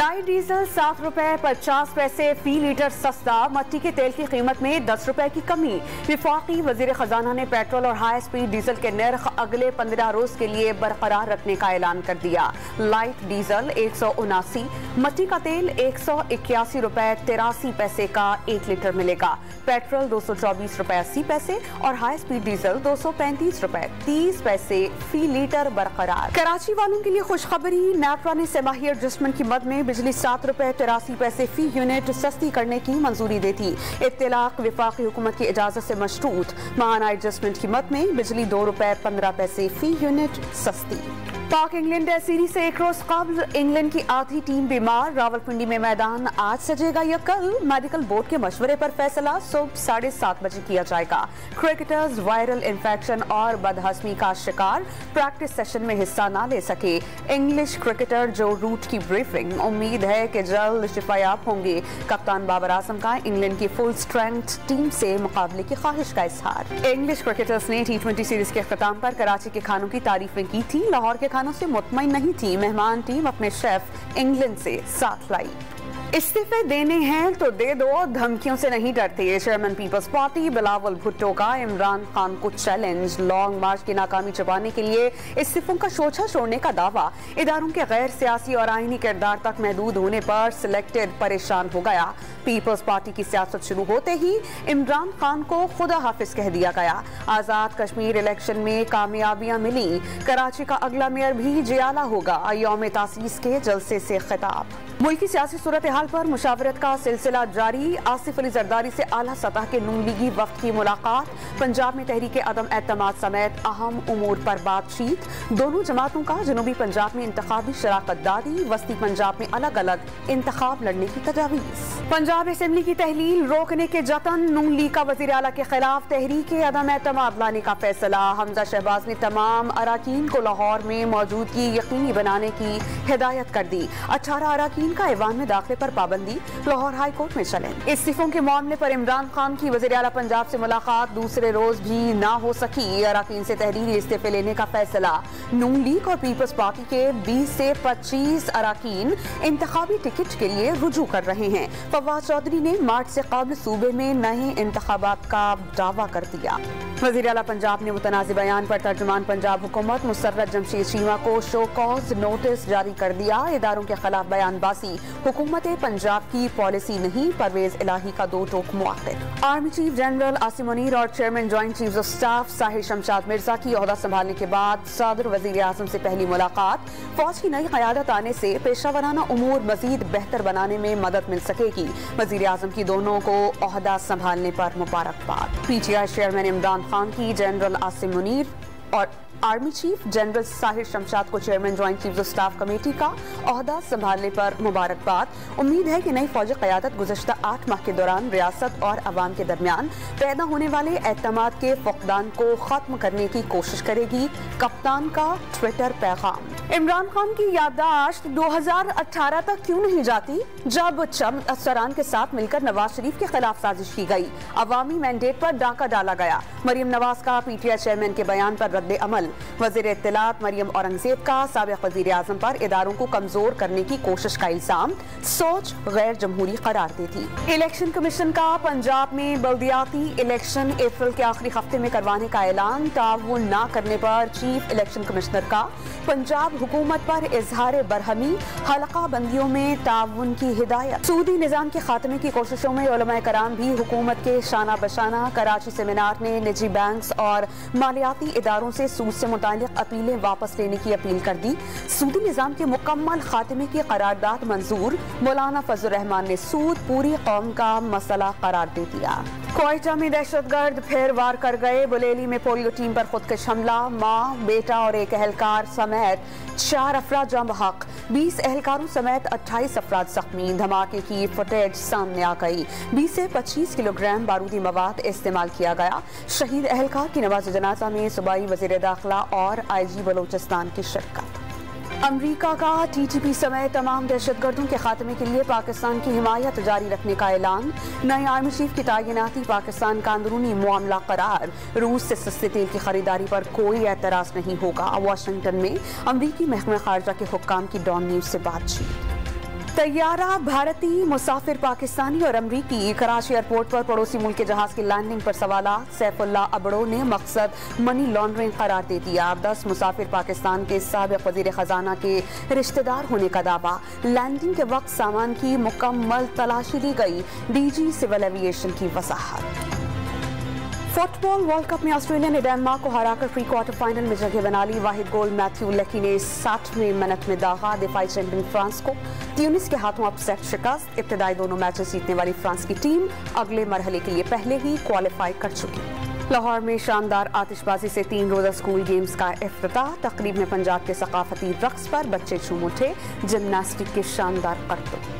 Light diesel 7 रुपए 50 पैसे फी litre सस्ता। मट्टी के तेल की कीमत में 10 रुपए की कमी। विफाकी वजीर खजाना ने पेट्रोल और हाई स्पीड डीजल के नर्ख अगले 15 रोज के लिए बरकरार रखने का ऐलान कर दिया। लाइट डीजल 179, मट्टी का तेल 181 रुपए 83 पैसे का 1 लीटर मिलेगा। पेट्रोल 224 रुपए 80 पैसे और हाई स्पीड डीजल 235 रुपए 30 पैसे फी लीटर बरकरार। कराची वालों के लिए खुशखबरी, नेपरा ने सेमाही एडजस्टमेंट की मद में बिजली 7 रुपए 83 पैसे फी यूनिट सस्ती करने की मंजूरी दी थी। इत्तलाक विफाकी हुकूमत की इजाजत से मशरूत माहाना एडजस्टमेंट की मद में बिजली 2 रुपए 15 पैसे फी यूनिट सस्ती। पाक इंग्लैंड टेस्ट सीरीज से एक रोज कबल इंग्लैंड की आधी टीम बीमार। रावलपिंडी में मैदान आज सजेगा या कल? मेडिकल बोर्ड के मशवरे पर फैसला सुबह 7:30 बजे किया जाएगा। क्रिकेटर्स वायरल इन्फेक्शन और बदहजमी का शिकार, प्रैक्टिस सेशन में हिस्सा न ले सके। इंग्लिश क्रिकेटर जो रूट की ब्रीफिंग, उम्मीद है कि जल्द शिफायाब होंगे। कप्तान बाबर आजम का इंग्लैंड की फुल स्ट्रेंथ टीम से मुकाबले की ख्वाहिश का इजहार। इंग्लिश क्रिकेटर्स ने T20 सीरीज के अख्ताम पर कराची के खानों की तारीफें की थी। लाहौर के खानों से मुतमईन नहीं थी। मेहमान टीम अपने शेफ इंग्लैंड से साथ लाई। इस्तीफे देने हैं तो दे दो, धमकियों से नहीं डरते। Chairman Peoples Party Bilawal Bhutto का इमरान खान को चैलेंज। लॉन्ग मार्च की नाकामी छुपाने के लिए इस्तीफों का शोछा छोड़ने का दावा। इदारों के गैर सियासी और आईनी किरदार तक महदूद होने पर सिलेक्टेड परेशान हो गया। पीपल्स पार्टी की सियासत शुरू होते ही इमरान खान को खुदा हाफिज कह दिया गया। आजाद कश्मीर इलेक्शन में कामयाबियां मिली। कराची का अगला मेयर भी जियाला होगा। यौम तासीस के जलसे से खिताब। मुल्की सियासी सूरत हाल पर मुशावरत का सिलसिला जारी। आसिफ अली जरदारी से आला सतह के नून लीगी वक्त की मुलाकात। पंजाब में तहरीक अदम एतमाद समेत अहम उमूर पर बातचीत। दोनों जमातों का जनूबी पंजाब में इंतखाबी शराकत दारी। वस्ती पंजाब में अलग अलग इंतखाब लड़ने की तजावीज। पंजाब असेंबली की तहलील रोकने के जतन। नून लीग का वजीर आला के खिलाफ तहरीक अदम एतमाद लाने का फैसला। हमजा शहबाज ने तमाम अराकीन को लाहौर में मौजूदगी यकीनी बनाने की हिदायत कर दी। 18 अराकीन का ऐवान में दाखिले पर पाबंदी। लाहौर हाई कोर्ट में चैलेंज। इस्तीफों के मामले पर इमरान खान की वजीर आला पंजाब से मुलाकात दूसरे रोज भी ना हो सकी। अराकीन से तहरीरी इस्तीफे लेने का फैसला। नून लीग और पीपल्स पार्टी के 20 से 25 अराकीन इंतखाबी टिकट के लिए रुजू कर रहे हैं। फवाद चौधरी ने मार्च से कबल सूबे में नए इंतखाबात का दावा कर दिया। वजीर आला पंजाब ने मुतनाज़ बयान पर तर्जुमान पंजाब हुकूमत मुसर्रत जमशेद चीमा को शो कॉज नोटिस जारी कर दिया। इदारों के खिलाफ बयानबाजी हुकूमत पंजाब की पॉलिसी नहीं। परवेज इलाही का 2 टोक मुआखिर। Army chief general Asim Munir और chairman joint chief of staff Sahir Shamshad Mirza की ओहदा संभालने के बाद सदर वजीर आजम से पहली मुलाकात। फौज की नई क़यादत आने से पेशा वराना उमूर मजीद बेहतर बनाने में मदद मिल सकेगी। वजीर आजम की दोनों को ओहदा संभालने पर मुबारकबाद। PTI चेयरमैन इमरान खान की जनरल आसिम मुनीर और army chief general Sahir Shamshad को chairman joint chief of staff committee का ओहदा संभालने पर मुबारकबाद। उम्मीद है कि नई फौजी क़यादत गुज़श्ता 8 माह के दौरान रियासत और अवाम के दरमियान पैदा होने वाले एतमाद के फुक़दान को खत्म करने की कोशिश करेगी। कप्तान का ट्विटर पैगाम। इमरान खान की याददाश्त 2018 तक क्यों नहीं जाती, जब चंद अफसरान के साथ मिलकर नवाज शरीफ के खिलाफ साजिश की गई। अवामी मैंडेट पर डाका डाला गया। मरियम नवाज का PTI चेयरमैन के बयान पर रद्द अमल। वज़ीर इत्तलात मरियम औरंगज़ेब का साबिक़ वज़ीर आज़म पर इदारों को कमजोर करने की कोशिश का इल्जाम। सोच गैर जमहूरी करार देती। इलेक्शन कमीशन का पंजाब में बल्दियाती इलेक्शन अप्रैल के आखिरी हफ्ते में करवाने का ऐलान। ताउन न करने पर चीफ इलेक्शन कमिश्नर का पंजाब हुकूमत पर इजहार बरहमी। हलका बंदियों में ताउन की हिदायत। सूदी निजाम के खात्मे की कोशिशों में उलमाए कराम भी हुकूमत के शाना बशाना। कराची सेमिनार ने निजी बैंक्स और मालियाती इदारों से सूद से मुतालिक अपीलें वापस लेने की अपील कर दी। सूदी निजाम के मुकम्मल खात्मे की करारदाद मंजूर। मौलाना फजल रहमान ने सूद पूरी कौम का मसला करार दे दिया। क्वेटा में दहशतगर्द फिर वार कर गए। बुलेली में पोलियो टीम पर खुदकश हमला। माँ, बेटा और एक एहलकार समेत 4 अफराद जाँ बहक। 20 एहलकारों समेत 28 अफराद जख्मी। धमाके की फुटेज सामने आ गई। 20 से 25 किलोग्राम बारूदी मवाद इस्तेमाल किया गया। शहीद एहलकार की नमाज जनाजा में सूबाई वज़ीर दाखिला और IG बलोचिस्तान की शिरकत। अमरीका का TTP समेत तमाम दहशतगर्दों के खात्मे के लिए पाकिस्तान की हिमायत जारी रखने का ऐलान। नए आर्मी चीफ की तैनाती पाकिस्तान का अंदरूनी मामला करार। रूस से सस्ते तेल की खरीदारी पर कोई एतराज नहीं होगा। वाशिंगटन में अमरीकी महकमा खारजा के हुक्काम की डॉन न्यूज से बातचीत। तैयारा भारतीय मुसाफिर पाकिस्तानी और अमरीकी कराची एयरपोर्ट पर पड़ोसी मुल्क के जहाज की लैंडिंग पर सवालात। सैफुल्लाह अबड़ो ने मकसद मनी लॉन्ड्रिंग करार दे दिया। 10 मुसाफिर पाकिस्तान के साबिक वजीर खजाना के रिश्तेदार होने का दावा। लैंडिंग के वक्त सामान की मुकम्मल तलाशी ली गई। डीजी सिविल एविएशन की वजाहत। फुटबॉल वर्ल्ड कप में ऑस्ट्रेलिया ने डेनमार्क को हराकर प्री क्वार्टर फाइनल में जगह बना ली। वाहिद गोल मैथ्यू लेकी ने 60वें मिनट में दागा। दिफाई चैंपियन फ्रांस को ट्यूनिस के हाथों अपसेट शिकस्त। इब्तदाई दोनों मैचेस जीतने वाली फ्रांस की टीम अगले मरहले के लिए पहले ही क्वालिफाई कर चुकी। लाहौर में शानदार आतिशबाजी से 3 रोजा स्कूल गेम्स का इफ्तिताह। तकरीब में पंजाब के सकाफती रक्स पर बच्चे झूम उठे। जिमनास्टिक के शानदार करतब।